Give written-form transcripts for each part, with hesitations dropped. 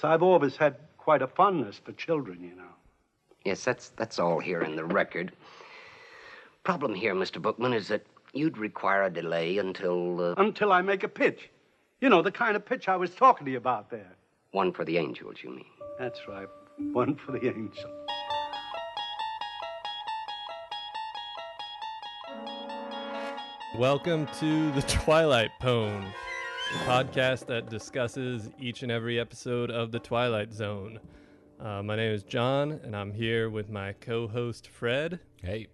I've always had quite a fondness for children, you know. Yes, that's all here in the record. Problem here, Mr. Bookman, is that you'd require a delay until... Until I make a pitch. You know, the kind of pitch I was talking to you about there. One for the angels, you mean? That's right. One for the angel. Welcome to the Twilight Pwn, the podcast that discusses each and every episode of the Twilight Zone. My name is John, and I'm here with my co-host Fred. Hey.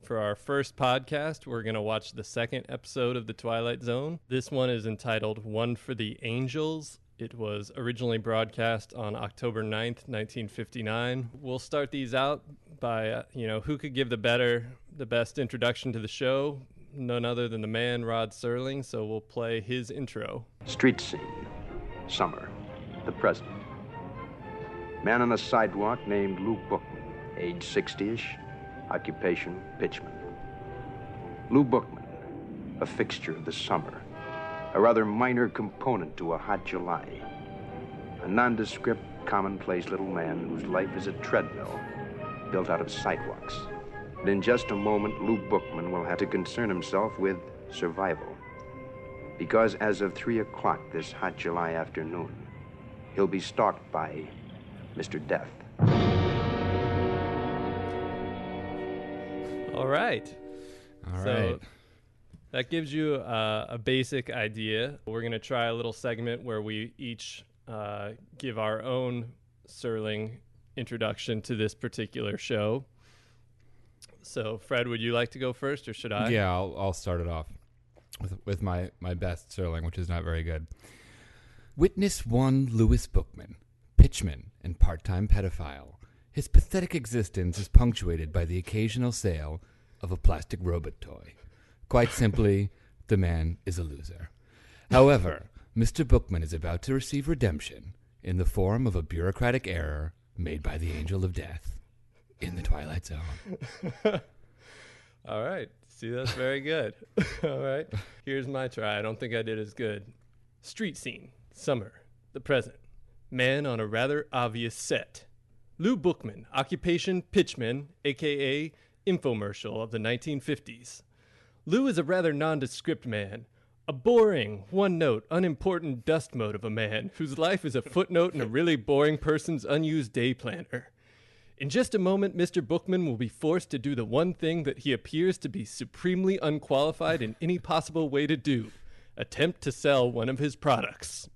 For our first podcast, we're going to watch the second episode of the Twilight Zone. This one is entitled One for the Angels. It was originally broadcast on October 9th, 1959. We'll start these out by, who could give the best introduction to the show? None other than the man, Rod Serling, so we'll play his intro. Street scene, summer, the present. Man on a sidewalk named Lou Bookman, age 60-ish, occupation, pitchman. Lou Bookman, a fixture of the summer, a rather minor component to a hot July. A nondescript, commonplace little man whose life is a treadmill built out of sidewalks. And in just a moment, Lou Bookman will have to concern himself with survival. Because as of 3 o'clock this hot July afternoon, he'll be stalked by Mr. Death. All right. So that gives you a basic idea. We're going to try a little segment where we each give our own Serling introduction to this particular show. So, Fred, would you like to go first, or should I? Yeah, I'll start it off with my best Serling, which is not very good. Witness one Louis Bookman, pitchman and part-time pedophile. His pathetic existence is punctuated by the occasional sale of a plastic robot toy. Quite simply, the man is a loser. However, Mr. Bookman is about to receive redemption in the form of a bureaucratic error made by the Angel of Death in the Twilight Zone. All right. See, that's very good. All right. Here's my try. I don't think I did as good. Street scene, summer, the present. Man on a rather obvious set. Lou Bookman, occupation pitchman, a.k.a. infomercial of the 1950s. Lou is a rather nondescript man, a boring, one-note, unimportant dust mote of a man whose life is a footnote in a really boring person's unused day planner. In just a moment, Mr. Bookman will be forced to do the one thing that he appears to be supremely unqualified in any possible way to do. Attempt to sell one of his products.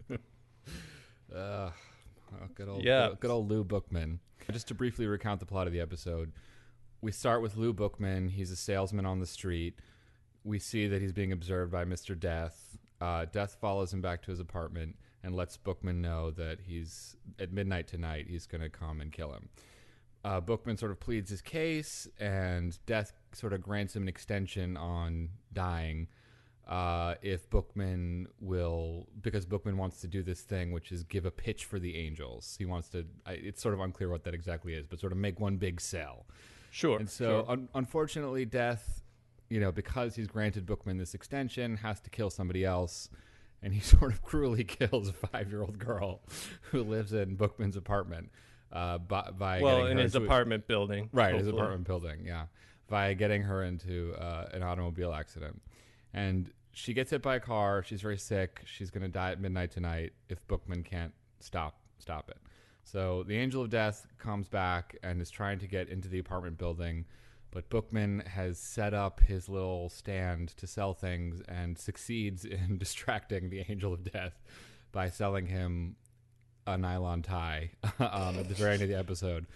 Good old Lou Bookman. Just to briefly recount the plot of the episode, we start with Lou Bookman. He's a salesman on the street. We see that he's being observed by Mr. Death. Death follows him back to his apartment and lets Bookman know that he's at midnight tonight. He's going to come and kill him. Bookman sort of pleads his case, and Death sort of grants him an extension on dying if Bookman will, because Bookman wants to do this thing, which is give a pitch for the angels. He wants to, it's sort of unclear what that exactly is, but sort of make one big sell. Sure. And so, unfortunately, Death, because he's granted Bookman this extension, has to kill somebody else, and he sort of cruelly kills a 5-year-old girl who lives in Bookman's apartment. In his apartment building. Right, his apartment building, yeah. By getting her into an automobile accident. And she gets hit by a car. She's very sick. She's going to die at midnight tonight if Bookman can't stop it. So the Angel of Death comes back and is trying to get into the apartment building, but Bookman has set up his little stand to sell things and succeeds in distracting the Angel of Death by selling him a nylon tie at the very end of the episode.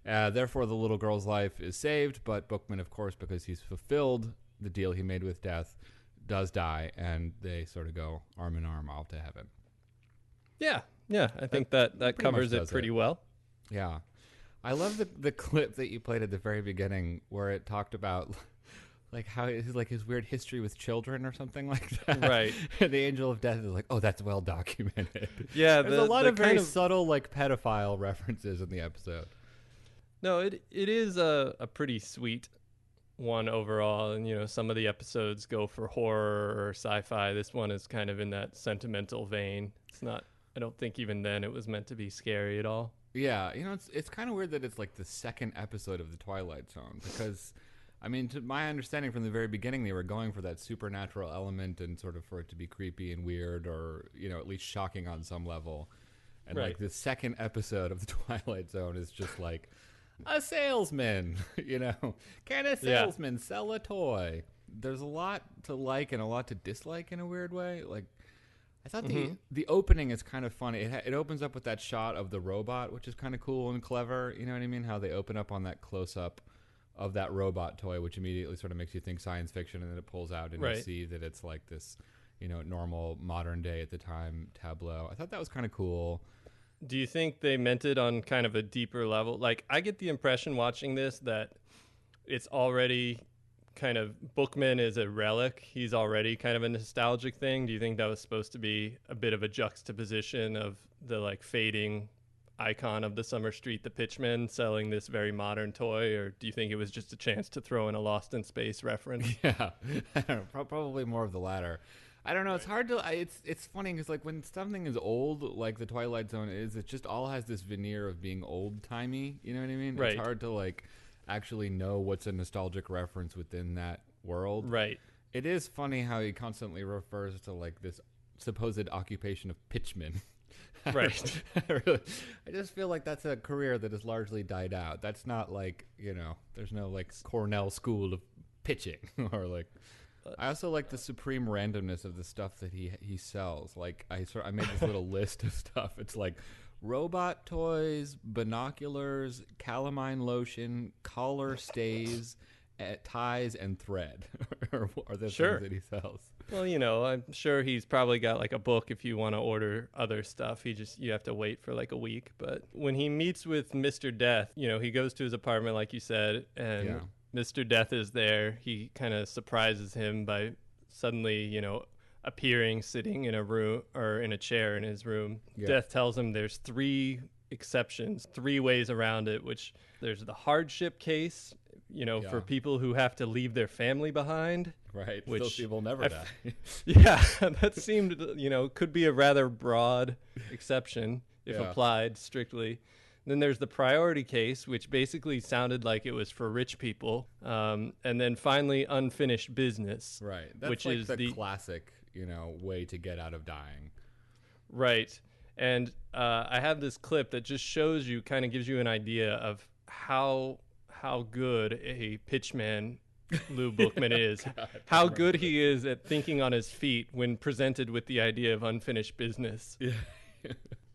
Therefore, the little girl's life is saved, but Bookman, of course, because he's fulfilled the deal he made with Death, does die, and they sort of go arm in arm off to heaven. Yeah, I think that covers it pretty well. Yeah. I love the clip that you played at the very beginning where it talked about like how his weird history with children or something like that. Right. And the Angel of Death is like, oh, that's well documented. Yeah, there's a lot of very subtle like pedophile references in the episode. No, it is a pretty sweet one overall, and some of the episodes go for horror or sci-fi. This one is kind of in that sentimental vein. It's not I don't think even then it was meant to be scary at all. Yeah, you know, it's kind of weird that it's like the second episode of the Twilight Zone because, I mean, to my understanding from the very beginning, they were going for that supernatural element and sort of for it to be creepy and weird, or you know, at least shocking on some level. And Right. like the second episode of the Twilight Zone is just like a salesman, you know, can a salesman sell a toy? There's a lot to like and a lot to dislike in a weird way. Like, I thought the opening is kind of funny. It opens up with that shot of the robot, which is kind of cool and clever. You know what I mean? How they open up on that close up of that robot toy, which immediately sort of makes you think science fiction, and then it pulls out and you see that it's like this, you know, normal modern day at the time tableau. I thought that was kind of cool. Do you think they meant it on kind of a deeper level? Like, I get the impression watching this that it's already kind of, Bookman is a relic. He's already kind of a nostalgic thing. Do you think that was supposed to be a bit of a juxtaposition of the like fading icon of the Summer Street, the Pitchman, selling this very modern toy? Or do you think it was just a chance to throw in a Lost in Space reference? Yeah, I don't know, probably more of the latter. I don't know. It's hard to. It's funny because like when something is old, like the Twilight Zone is, it just all has this veneer of being old timey. You know what I mean? Right. It's hard to like actually know what's a nostalgic reference within that world. Right. It is funny how he constantly refers to like this supposed occupation of pitchman. Right. I just feel like that's a career that has largely died out. That's not like, you know, there's no like Cornell school of pitching or like. I also like the supreme randomness of the stuff that he sells. Like I made this little list of stuff. It's like robot toys, binoculars, calamine lotion, collar stays, ties, and thread are the things that he sells. Well, you know, I'm sure he's probably got like a book if you want to order other stuff. You have to wait for like a week. But when he meets with Mr. Death, you know, he goes to his apartment, like you said, and Mr. Death is there. He kind of surprises him by suddenly, you know, appearing, sitting in a room or in a chair in his room. Yeah. Death tells him there's 3 exceptions, 3 ways around it, which there's the hardship case, you know, for people who have to leave their family behind. Right. Which those people never die. Yeah, that seemed, you know, could be a rather broad exception if applied strictly. Then there's the priority case, which basically sounded like it was for rich people. And then finally, unfinished business. Right. That's which like is the classic, you know, way to get out of dying. Right. And I have this clip that just shows you, kind of gives you an idea of how good a pitchman Lou Bookman is. How good he is at thinking on his feet when presented with the idea of unfinished business. Yeah.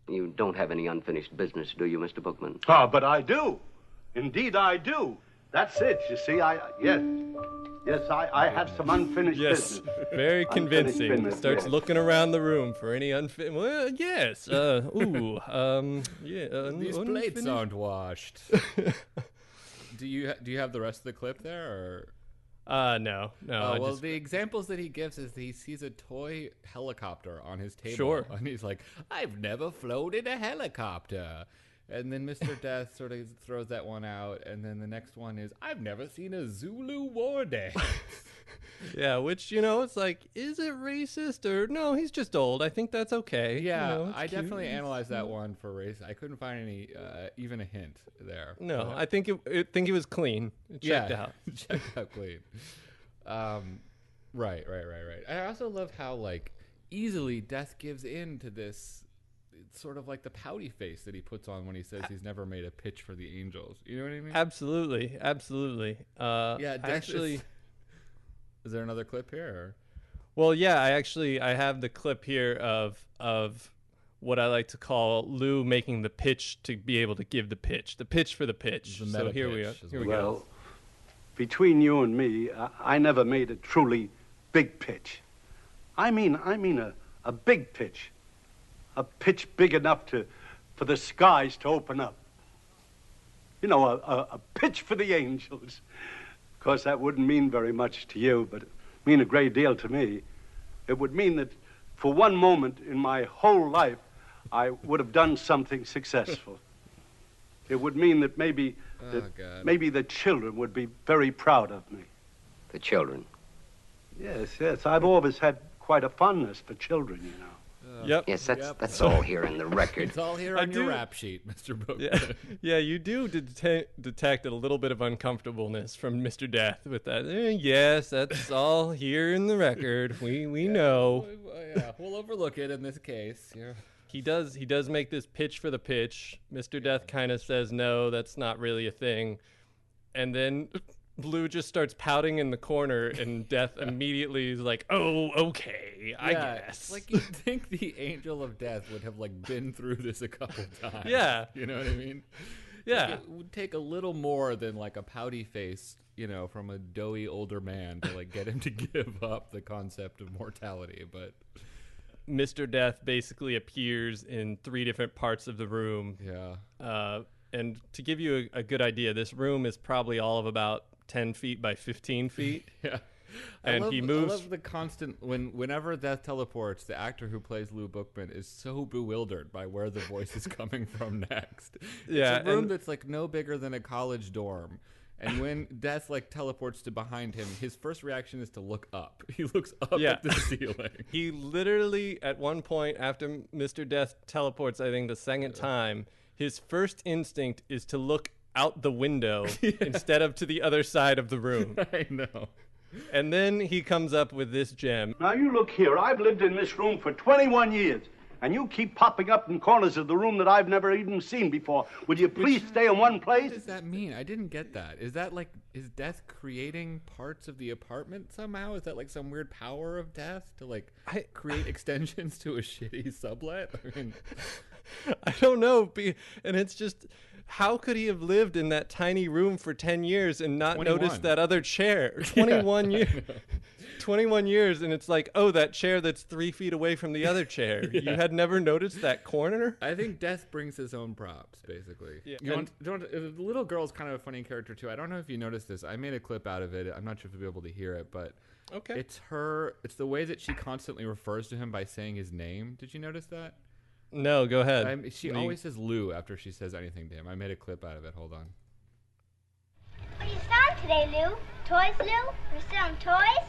You don't have any unfinished business, do you, Mr. Bookman? Ah, but I do. Indeed, I do. That's it. You see, I have some unfinished business. Very convincing. Business, Starts yes. looking around the room for any unfinished. Well, yes. These plates aren't washed. Do you have the rest of the clip there, or? No. Well, the examples that he gives is he sees a toy helicopter on his table. Sure. And he's like, I've never flown in a helicopter. And then Mr. Death sort of throws that one out. And then the next one is, I've never seen a Zulu war dance. Yeah, which, you know, it's like, is it racist or no? He's just old. I think that's okay. Yeah, you know, I cute. definitely analyzed that one for race. I couldn't find any, even a hint there. No, I think it was clean. It checked out. Checked out clean. Right. I also love how like easily Death gives in to this. It's sort of like the pouty face that he puts on when he says he's never made a pitch for the Angels. You know what I mean? Absolutely. Yeah, Death is there another clip here? Or? Well, yeah, I have the clip here of what I like to call Lou making the pitch to be able to give the pitch for the pitch. So here we are. Here we go. Well, between you and me, I never made a truly big pitch. I mean a big pitch. A pitch big enough for the skies to open up. You know, a pitch for the Angels. Of course, that wouldn't mean very much to you, but it mean a great deal to me. It would mean that for one moment in my whole life, I would have done something successful. It would mean that maybe the children would be very proud of me. The children? Yes. I've always had quite a fondness for children, you know. Yep. Yes, that's all here in the record. It's all here on your rap sheet, Mr. Bookman. Yeah, yeah, you do detect a little bit of uncomfortableness from Mr. Death with that. Yes, that's all here in the record. We know. Yeah, we'll overlook it in this case. Yeah. He does make this pitch for the pitch. Mr. Death kind of says, no, that's not really a thing. And then Blue just starts pouting in the corner, and Death immediately is like, oh, okay, I guess. Like, you'd think the Angel of Death would have, like, been through this a couple times. Yeah. You know what I mean? Yeah. Like, it would take a little more than, like, a pouty face, you know, from a doughy older man to, like, get him to give up the concept of mortality, but... Mr. Death basically appears in 3 different parts of the room. Yeah. And to give you a good idea, this room is probably all of about 10 feet by 15 feet. Yeah. And he moves. I love the constant, whenever Death teleports, the actor who plays Lou Bookman is so bewildered by where the voice is coming from next. Yeah. It's a room that's like no bigger than a college dorm. And when Death like teleports to behind him, his first reaction is to look up. He looks up at the ceiling. He literally, at one point after Mr. Death teleports, I think the second time, his first instinct is to look out the window instead of to the other side of the room. I know. And then he comes up with this gem. Now, you look here. I've lived in this room for 21 years, and you keep popping up in corners of the room that I've never even seen before. Would you please stay in one place? What does that mean? I didn't get that. Is that like, is Death creating parts of the apartment somehow? Is that like some weird power of Death to like create extensions to a shitty sublet? I mean, I don't know. And it's just, how could he have lived in that tiny room for 10 years and not 21. noticed that other chair? 21 years. 21 years, and it's like, oh, that chair that's 3 feet away from the other chair. You had never noticed that corner? I think Death brings his own props, basically. Yeah. The little girl's kind of a funny character, too. I don't know if you noticed this. I made a clip out of it. I'm not sure if you'll be able to hear it, but Okay. it's the way that she constantly refers to him by saying his name. Did you notice that? No, go ahead. She always says Lou after she says anything to him. I made a clip out of it. Hold on. What are you selling today, Lou? Toys, Lou? You're selling toys?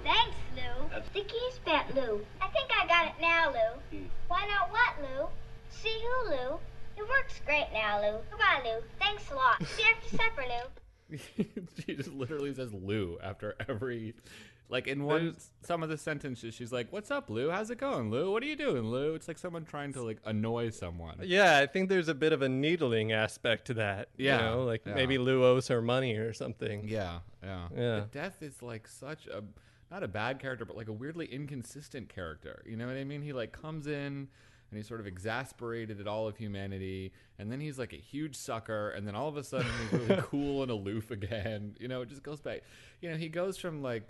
Thanks, Lou. The key spent, Lou. I think I got it now, Lou. Why not what, Lou? See who, Lou? It works great now, Lou. Goodbye, Lou. Thanks a lot. See you after supper, Lou. She just literally says Lou after every... Like in some of the sentences, she's like, "What's up, Lou? How's it going, Lou? What are you doing, Lou?" It's like someone trying to like annoy someone. Yeah, I think there's a bit of a needling aspect to that. Yeah, You know, like maybe Lou owes her money or something. Yeah. Yeah. Death is like such a, not a bad character, but like a weirdly inconsistent character. You know what I mean? He like comes in and he's sort of exasperated at all of humanity, and then he's like a huge sucker, and then all of a sudden he's really cool and aloof again. You know, it just goes back. You know, he goes from like,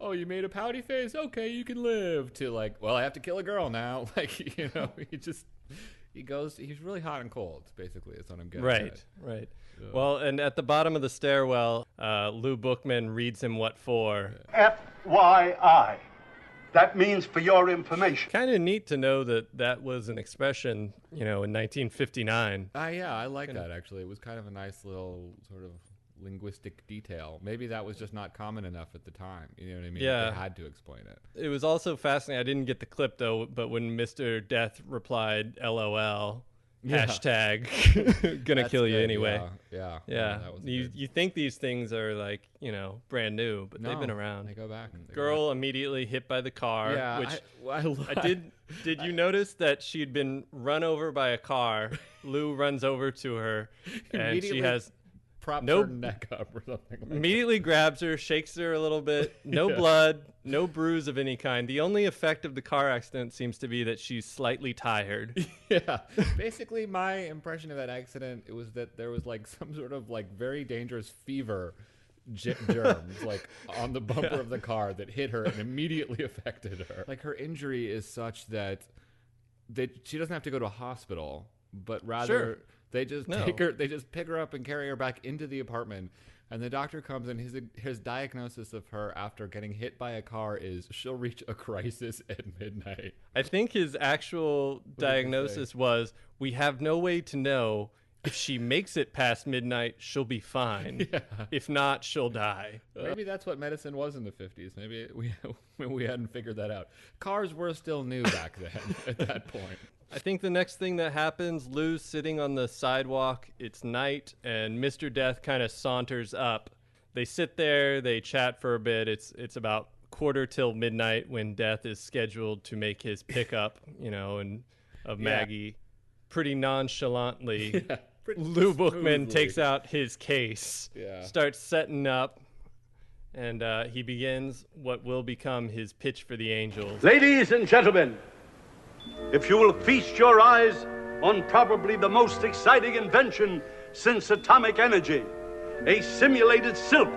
oh, you made a pouty face? Okay, you can live. To like, well, I have to kill a girl now. Like, you know, he's really hot and cold, basically, is what I'm getting at. Right. Well, and at the bottom of the stairwell, Lou Bookman reads him what for. FYI. That means for your information. Kind of neat to know that was an expression, you know, in 1959. Yeah, I like that, actually. It was kind of a nice little sort of linguistic detail. Maybe that was just not common enough at the time. You know what I mean? Yeah. They had to explain it. It was also fascinating. I didn't get the clip, though, but when Mr. Death replied, LOL, hashtag, gonna That's kill you good, anyway. Yeah. Yeah. That was You think these things are like, you know, brand new, but they've been around. They go back. Girl immediately hit by the car. Yeah, Which I did you notice that she'd been run over by a car? Lou runs over to her, and she has props her neck up or something. Immediately grabs her, shakes her a little bit. No blood, no bruise of any kind. The only effect of the car accident seems to be that she's slightly tired. Yeah. Basically, my impression of that accident, it was that there was like some sort of like very dangerous fever germs like on the bumper of the car that hit her and immediately affected her. Like her injury is such that she doesn't have to go to a hospital, but rather they just pick her up and carry her back into the apartment. And the doctor comes in. His diagnosis of her after getting hit by a car is she'll reach a crisis at midnight. I think his actual diagnosis was, we have no way to know If she makes it past midnight, she'll be fine. Yeah. If not, she'll die. Maybe that's what medicine was in the 50s. Maybe we hadn't figured that out. Cars were still new back then at that point. I think the next thing that happens, Lou's sitting on the sidewalk. It's night, and Mr. Death kind of saunters up. They sit there, they chat for a bit. It's about quarter till midnight when Death is scheduled to make his pickup, and of Maggie. Pretty nonchalantly, Lou Bookman takes out his case, starts setting up, and he begins what will become his pitch for the Angels. Ladies and gentlemen, if you will feast your eyes on probably the most exciting invention since atomic energy, a simulated silk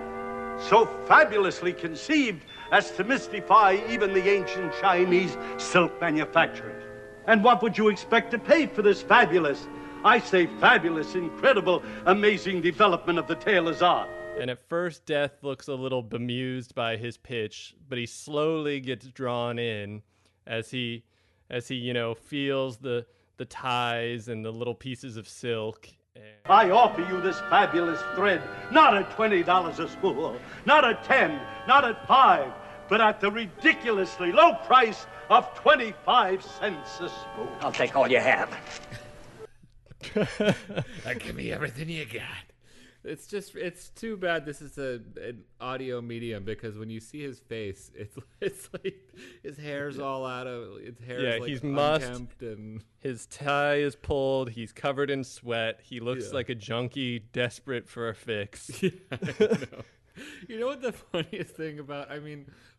so fabulously conceived as to mystify even the ancient Chinese silk manufacturers. And what would you expect to pay for this fabulous, I say fabulous, incredible, amazing development of the tailor's art? And at first, Death looks a little bemused by his pitch, but he slowly gets drawn in as he feels the ties and the little pieces of silk. I offer you this fabulous thread, not at $20 a spool, not at 10, not at 5, but at the ridiculously low price of 25 cents a spool. I'll take all you have. Give me everything you got. It's too bad this is an audio medium, because when you see his face, it's like his hair's all out of his hair. Like he's mussed. Unkempt and his tie is pulled. He's covered in sweat. He looks like a junkie desperate for a fix. Yeah, I know. You know what the funniest thing about?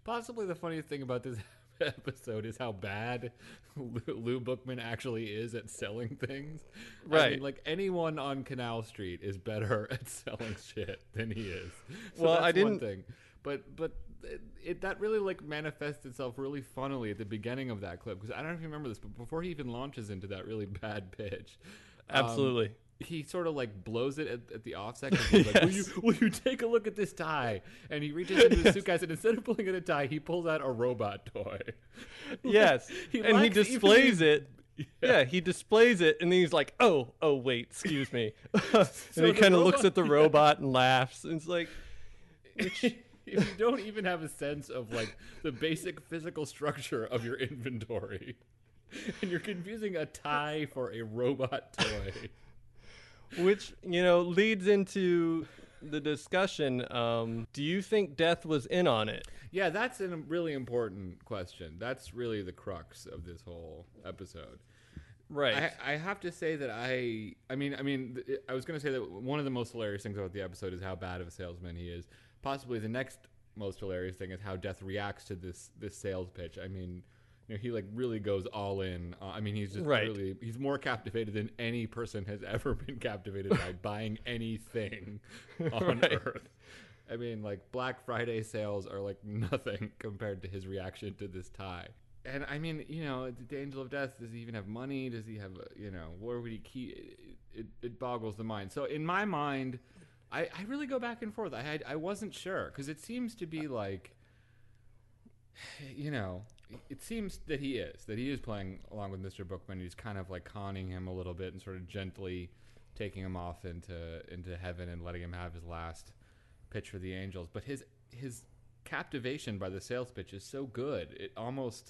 Possibly the funniest thing about this episode is how bad Lou Bookman actually is at selling things. Right. Anyone on Canal Street is better at selling shit than he is. So Well, that's I didn't. one thing. But that really manifests itself really funnily at the beginning of that clip, because I don't know if you remember this, but before he even launches into that really bad pitch, Absolutely. he sort of blows it at the offset. He's like, will you take a look at this tie? And he reaches into his suitcase, and instead of pulling out a tie, he pulls out a robot toy. Yes. And he displays it. Yeah, he displays it, and then he's like, oh, wait, excuse me. And he kind of looks at the robot and laughs. And it's like, if you don't even have a sense of the basic physical structure of your inventory, and you're confusing a tie for a robot toy. which, leads into the discussion. Do you think Death was in on it? Yeah, that's a really important question. That's really the crux of this whole episode. Right. I have to say that I was going to say that one of the most hilarious things about the episode is how bad of a salesman he is. Possibly the next most hilarious thing is how Death reacts to this sales pitch. He really goes all in. He's just really, he's more captivated than any person has ever been captivated by buying anything on Earth. Black Friday sales are nothing compared to his reaction to this tie. And the Angel of Death, does he even have money? Does he have, where would he keep it boggles the mind. So in my mind, I really go back and forth. I wasn't sure, because it seems to be it seems that he is playing along with Mr. Bookman. He's kind of conning him a little bit and sort of gently taking him off into heaven and letting him have his last pitch for the Angels. But his captivation by the sales pitch is so good. It almost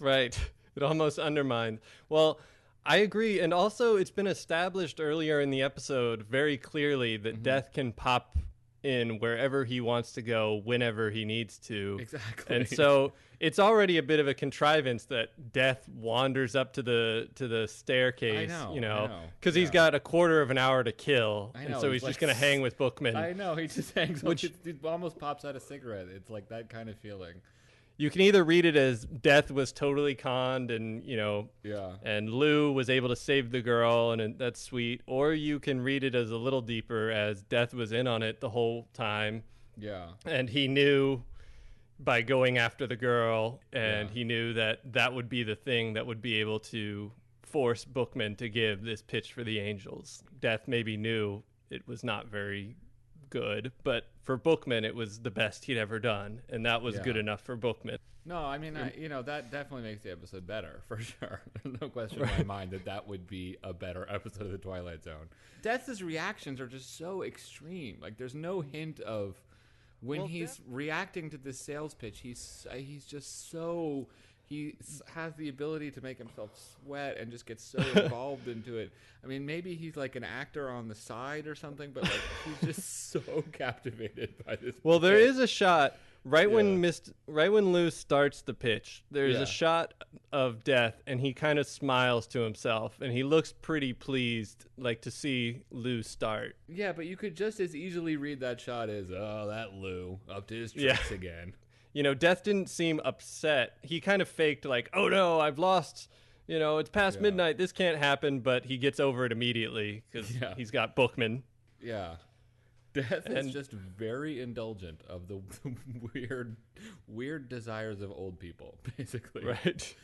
undermined. Well, I agree. And also, it's been established earlier in the episode very clearly that Death can pop in wherever he wants to go, whenever he needs to. Exactly. And so it's already a bit of a contrivance that Death wanders up to the staircase, I know. because he's got a quarter of an hour to kill. I know, and so he's just going to hang with Bookman. I know, he just hangs on. He almost pops out a cigarette. It's that kind of feeling. You can either read it as Death was totally conned and, and Lou was able to save the girl and that's sweet. Or you can read it as a little deeper as Death was in on it the whole time. Yeah. And he knew by going after the girl, and he knew that would be the thing that would be able to force Bookman to give this pitch for the Angels. Death maybe knew it was not very good, but for Bookman, it was the best he'd ever done, and that was good enough for Bookman. No, I mean, that definitely makes the episode better, for sure. There's no question in my mind that would be a better episode of The Twilight Zone. Death's reactions are just so extreme. Like, there's no hint of when he's reacting to this sales pitch, he's just so... He has the ability to make himself sweat and just gets so involved into it. I mean, maybe he's like an actor on the side or something, but like he's just so captivated by this. Well, there is a shot right when Lou starts the pitch. There's a shot of Death, and he kind of smiles to himself, and he looks pretty pleased, like to see Lou start. Yeah, but you could just as easily read that shot as, oh, that Lou up to his tricks again. You know, Death didn't seem upset. He kind of faked like, oh no, I've lost, it's past midnight. This can't happen. But he gets over it immediately because he's got Bookman. Yeah. Death is just very indulgent of the weird desires of old people, basically. Right.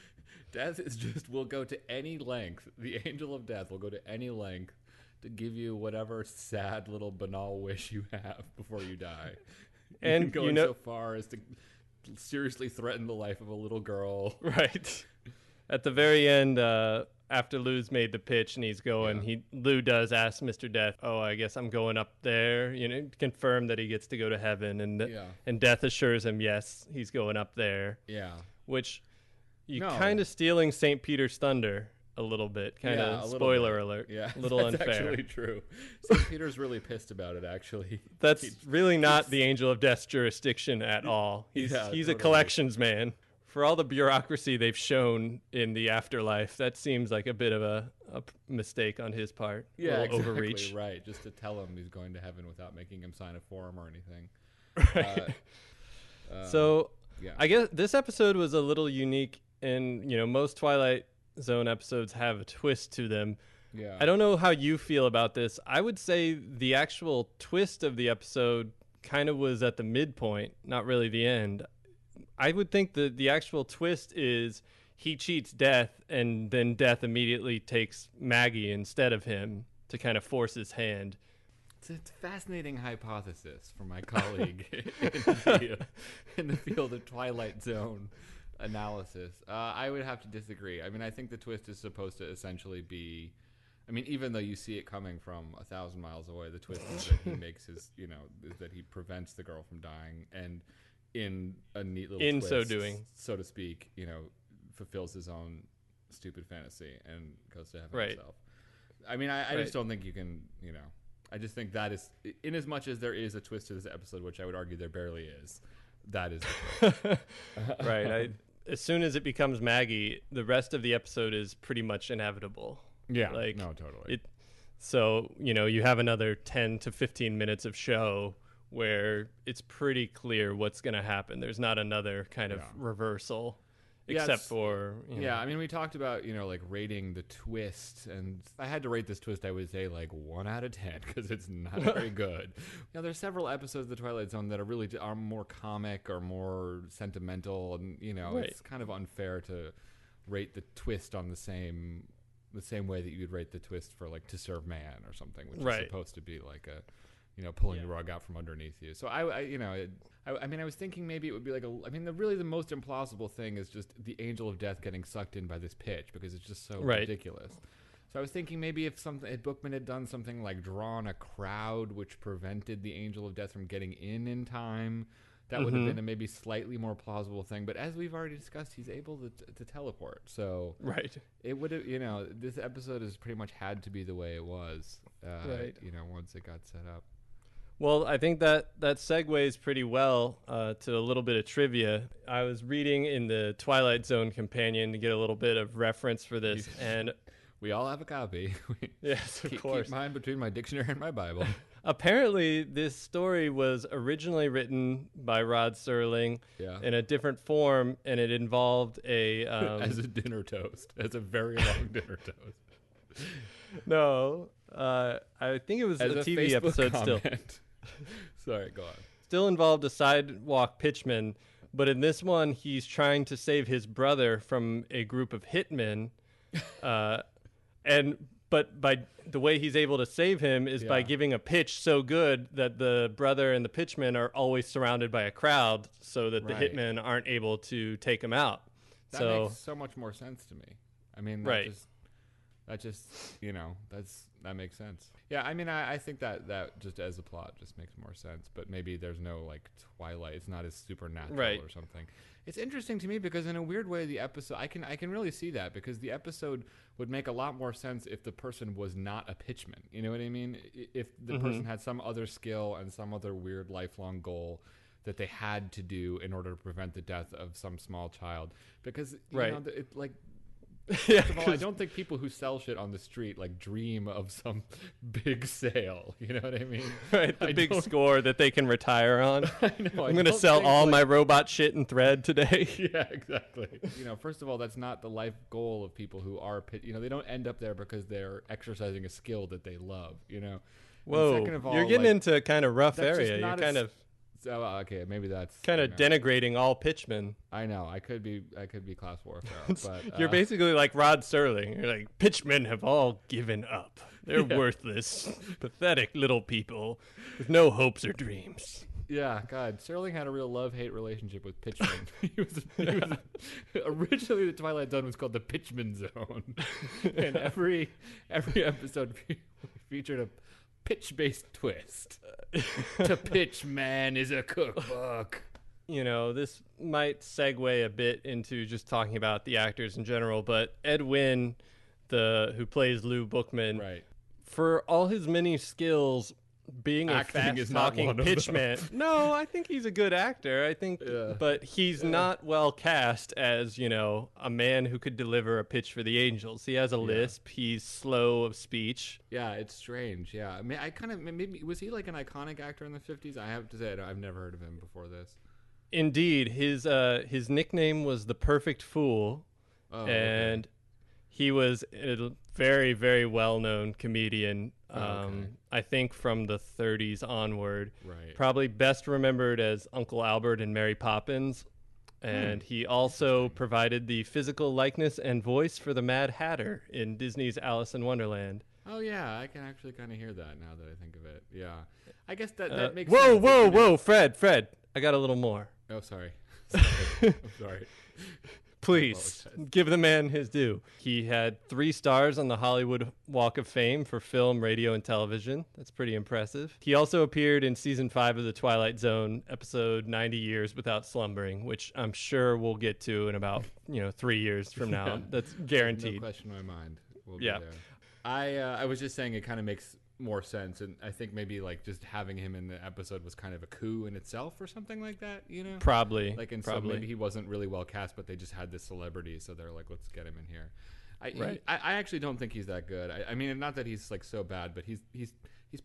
Death is will go to any length. The angel of death will go to any length to give you whatever sad little banal wish you have before you die. And going so far as to seriously threaten the life of a little girl. Right. At the very end, after Lou's made the pitch and he's going, Lou does ask Mr. Death, oh, I guess I'm going up there, confirm that he gets to go to heaven. And Death assures him, yes, he's going up there. Yeah. Which kind of stealing St. Peter's thunder a little bit. Kind of spoiler alert. Yeah. A little that's unfair. That's actually true. St. Peter's really pissed about it, actually. That's really not the Angel of Death's jurisdiction at all. He's a collections man. For all the bureaucracy they've shown in the afterlife, that seems like a bit of a mistake on his part. Yeah, exactly. Overreach. Right. Just to tell him he's going to heaven without making him sign a form or anything. Right. I guess this episode was a little unique in, most Twilight Zone episodes have a twist to them. Yeah. I don't know how you feel about this. I would say the actual twist of the episode kind of was at the midpoint, not really the end. I would think that the actual twist is he cheats Death, and then Death immediately takes Maggie instead of him to kind of force his hand. It's a fascinating hypothesis from my colleague in the field of Twilight Zone analysis. I would have to disagree. I mean, I think the twist is supposed to essentially be, even though you see it coming from 1,000 miles away, the twist is that he makes his, is that he prevents the girl from dying, and in a neat little twist, so doing, so to speak, fulfills his own stupid fantasy and goes to heaven himself. I just don't think you can, I just think that is, in as much as there is a twist to this episode, which I would argue there barely is, that is the twist. Right. As soon as it becomes Maggie, the rest of the episode is pretty much inevitable. Yeah, no, totally. So, you have another 10 to 15 minutes of show where it's pretty clear what's going to happen. There's not another kind of reversal, except for... we talked about, rating the twist, and if I had to rate this twist, I would say 1 out of 10, because it's not very good. There's several episodes of The Twilight Zone that are more comic or more sentimental, and, it's kind of unfair to rate the twist on the same way that you'd rate the twist for, To Serve Man or something, which is supposed to be like a... pulling the rug out from underneath you. So I was thinking maybe it would be the most implausible thing is just the Angel of Death getting sucked in by this pitch, because it's just so ridiculous. So I was thinking maybe if Bookman had done something like drawn a crowd which prevented the Angel of Death from getting in time, that would have been a maybe slightly more plausible thing. But as we've already discussed, he's able to teleport. So it would have, this episode has pretty much had to be the way it was, once it got set up. Well, I think that segues pretty well to a little bit of trivia. I was reading in the Twilight Zone Companion to get a little bit of reference for this, and we all have a copy. Yes, of course. Keep mine between my dictionary and my Bible. Apparently, this story was originally written by Rod Serling in a different form, and it involved a... as a dinner toast. As a very long dinner toast. No, I think it was as a TV Facebook episode comment. Still. Sorry, go on. Still involved a sidewalk pitchman, but in this one, he's trying to save his brother from a group of hitmen. And But by the way he's able to save him is by giving a pitch so good that the brother and the pitchman are always surrounded by a crowd so that the hitmen aren't able to take him out. That makes so much more sense to me. I mean, that just that makes sense. Yeah, I mean, I think that just as a plot just makes more sense. But maybe there's no like Twilight. It's not as supernatural or something. It's interesting to me because in a weird way, the episode I can really see that because the episode would make a lot more sense if the person was not a pitchman. You know what I mean? If the person had some other skill and some other weird lifelong goal that they had to do in order to prevent the death of some small child. Because you know, it like. First of all, I don't think people who sell shit on the street like dream of some big sale. You know what I mean? Right, the big score that they can retire on. I know. I'm going to sell all my robot shit in thread today. Yeah, exactly. You know, first of all, that's not the life goal of people who are they don't end up there because they're exercising a skill that they love. You know. Whoa, and second of all, you're getting into a kind of rough area. You're kind of. So okay, maybe that's kind of denigrating all pitchmen. I know. I could be class warfare, but you're basically like Rod Serling. You're like, pitchmen have all given up. They're worthless, pathetic little people with no hopes or dreams. Yeah, God, Serling had a real love-hate relationship with Pitchman. he was originally the Twilight Zone was called the Pitchman Zone, and every episode featured a pitch-based twist. To Pitchman is a cookbook. You know, this might segue a bit into just talking about the actors in general, but Edwin, who plays Lou Bookman, for all his many skills, being acting a fast-talking pitchman. No, I think he's a good actor. I think, but he's not well cast as, you know, a man who could deliver a pitch for the Angels. He has a lisp. He's slow of speech. Yeah, it's strange. Yeah, I mean, maybe was he like an iconic actor in the 50s? I have to say, I've never heard of him before this. Indeed, his nickname was the Perfect Fool, and he was a very, very well-known comedian. I think from the 30s onward. Right. Probably best remembered as Uncle Albert in Mary Poppins. And he also provided the physical likeness and voice for the Mad Hatter in Disney's Alice in Wonderland. Oh, yeah. I can actually kind of hear that now that I think of it. Yeah. I guess that makes sense. Whoa, whoa, Fred. I got a little more. Oh, sorry. I'm sorry. Please, give the man his due. He had 3 stars on the Hollywood Walk of Fame for film, radio, and television. That's pretty impressive. He also appeared in Season 5 of The Twilight Zone, episode 90 Years Without Slumbering, which I'm sure we'll get to in about 3 years from now. That's guaranteed. No question in my mind. We'll be there. I was just saying it kind of makes more sense, and I think maybe like just having him in the episode was kind of a coup in itself or something like that, you know? Probably. So maybe he wasn't really well cast, but they just had this celebrity, so they're like, let's get him in here. I actually don't think he's that good. I mean, not that he's like so bad, but he's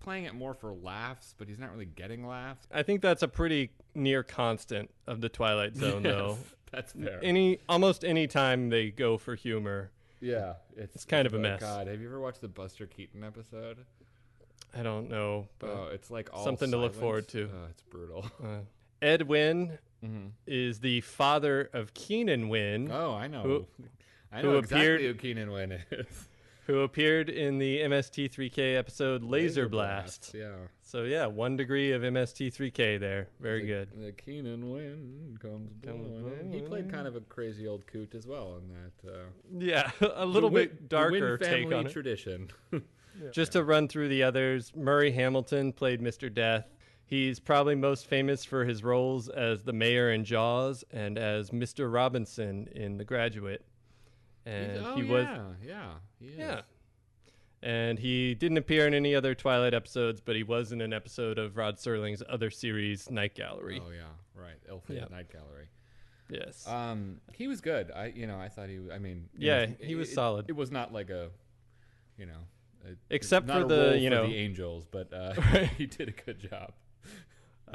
playing it more for laughs, but he's not really getting laughs. I think that's a pretty near constant of the Twilight Zone, though. That's fair. Almost any time they go for humor. Yeah, it's kind of a mess. God, have you ever watched the Buster Keaton episode? I don't know, but it's like all something to look forward to. It's brutal. Edwin is the father of Keenan Wynn. Oh, I know. I know exactly who Keenan Wynn is. Who appeared in the MST3K episode Laser Blast. Yeah. So, 1 degree of MST3K there. Very good. The Keenan Wynn comes blowing. He played kind of a crazy old coot as well in that. A little bit darker the take on it. Tradition. Just to run through the others, Murray Hamilton played Mr. Death. He's probably most famous for his roles as the mayor in Jaws and as Mr. Robinson in The Graduate. And he is. And he didn't appear in any other Twilight episodes, but he was in an episode of Rod Serling's other series, Night Gallery. Oh yeah, right, Elfin Night Gallery. Yes. He was good. I thought he. I mean. He was solid. It was not like a, except for the Angels, but he did a good job.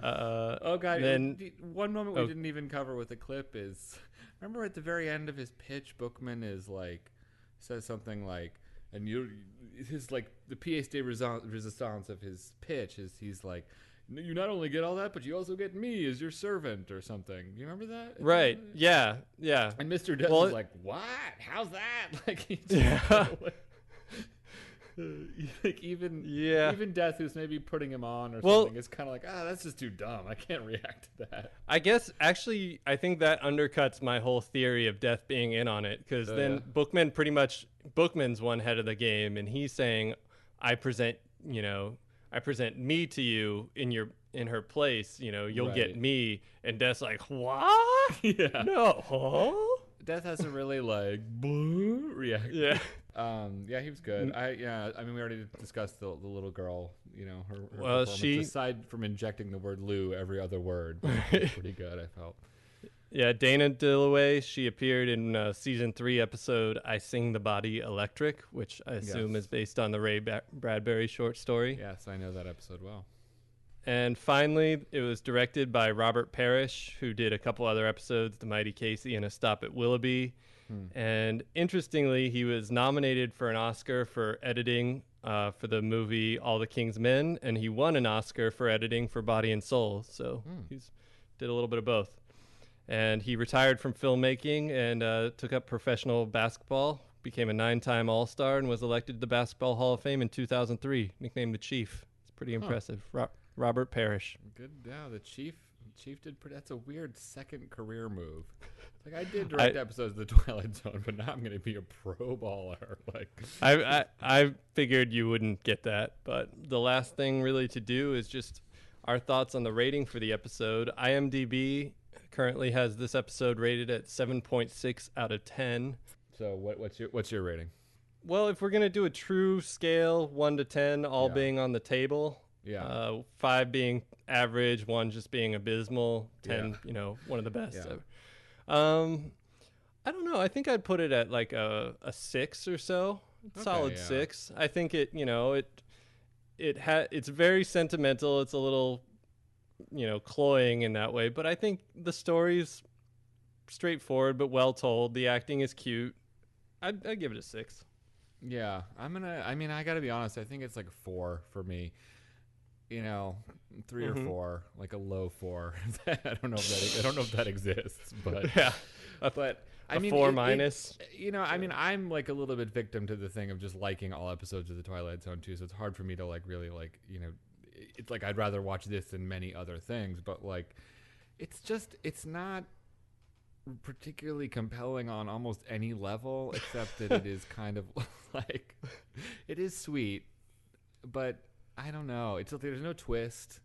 Then one moment we didn't even cover with the clip is, remember at the very end of his pitch, Bookman is like, says something like, and his like the pièce de résistance of his pitch is he's like, you not only get all that, but you also get me as your servant or something. You remember that? Right. Yeah. And Mr. Death was like, what? How's that? Like, he Like even Death, who's maybe putting him on or something, is kind of like, that's just too dumb. I can't react to that. I guess actually, I think that undercuts my whole theory of Death being in on it, because Bookman's one head of the game, and he's saying, I present me to you in her place. You'll get me, and Death's like, what? Yeah. No. Huh? Death has a really reaction. Yeah. He was good. I mean, we already discussed the little girl. Her well, performance, aside from injecting the word Lou every other word, was pretty good. I felt. Yeah, Dana Dillaway. She appeared in season 3 episode "I Sing the Body Electric," which I assume is based on the Ray Bradbury short story. Yes, I know that episode well. And finally, it was directed by Robert Parrish, who did a couple other episodes, The Mighty Casey and A Stop at Willoughby. And interestingly, he was nominated for an Oscar for editing for the movie All the King's Men, and he won an Oscar for editing for Body and Soul. So he's did a little bit of both. And he retired from filmmaking and took up professional basketball, became a 9-time All-Star, and was elected to the Basketball Hall of Fame in 2003, nicknamed the Chief. It's pretty impressive. Robert Parrish. Good. Yeah, the Chief did pretty. That's a weird second career move. Like, I did direct episodes of the Twilight Zone, but now I'm going to be a pro baller. Like, I figured you wouldn't get that, but the last thing really to do is just our thoughts on the rating for the episode. IMDb currently has this episode rated at 7.6 out of 10. So what's your rating? Well, if we're going to do a true scale, 1 to 10, all being on the table. Yeah. 5 being average, 1 just being abysmal, 10, one of the best ever. I don't know. I think I'd put it at like a 6 or so. Solid 6. I think it's very sentimental. It's a little, cloying in that way, but I think the story's straightforward but well told. The acting is cute. I'd give it a 6. Yeah. I got to be honest. I think it's like a 4 for me. 3 or 4, like a low 4. I don't know if that exists, but yeah. But I mean, 4 minus. I'm like a little bit victim to the thing of just liking all episodes of the Twilight Zone too. So it's hard for me to like really like it's like I'd rather watch this than many other things. But like, it's not particularly compelling on almost any level, except that it is kind of like it is sweet, but. I don't know. There's no twist.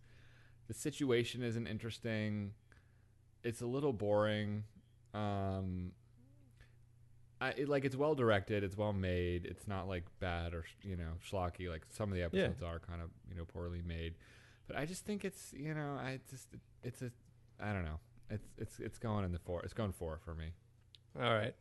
The situation isn't interesting. It's a little boring. It's well directed. It's well made. It's not like bad or schlocky. Like some of the episodes are kind of poorly made. But I just think it's I don't know. It's going in the 4. It's going 4 for me. All right.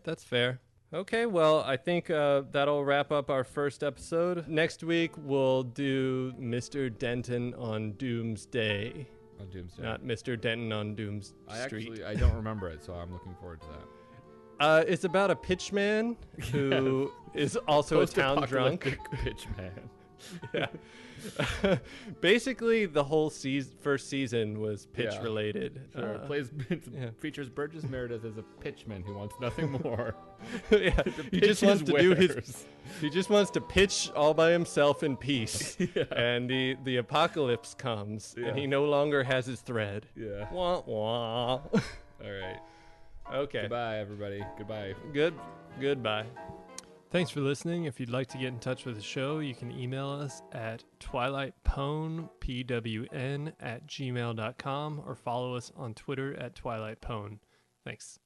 That's fair. Okay, well, I think that'll wrap up our first episode. Next week, we'll do Mr. Denton on Doomsday. On Doomsday. Not Mr. Denton on Dooms Street. I don't remember it, so I'm looking forward to that. It's about a pitchman who is also a town drunk. Pitchman. Yeah. Basically, the whole first season was pitch related. Sure. Features Burgess Meredith as a pitchman who wants nothing more. He just wants to He just wants to pitch all by himself in peace. And the apocalypse comes, and he no longer has his thread. Yeah. Wah wah. All right. Okay. Goodbye, everybody. Goodbye. Goodbye. Thanks for listening. If you'd like to get in touch with the show, you can email us at twilightpwn, PWN, @gmail.com, or follow us on Twitter @twilightpwn. Thanks.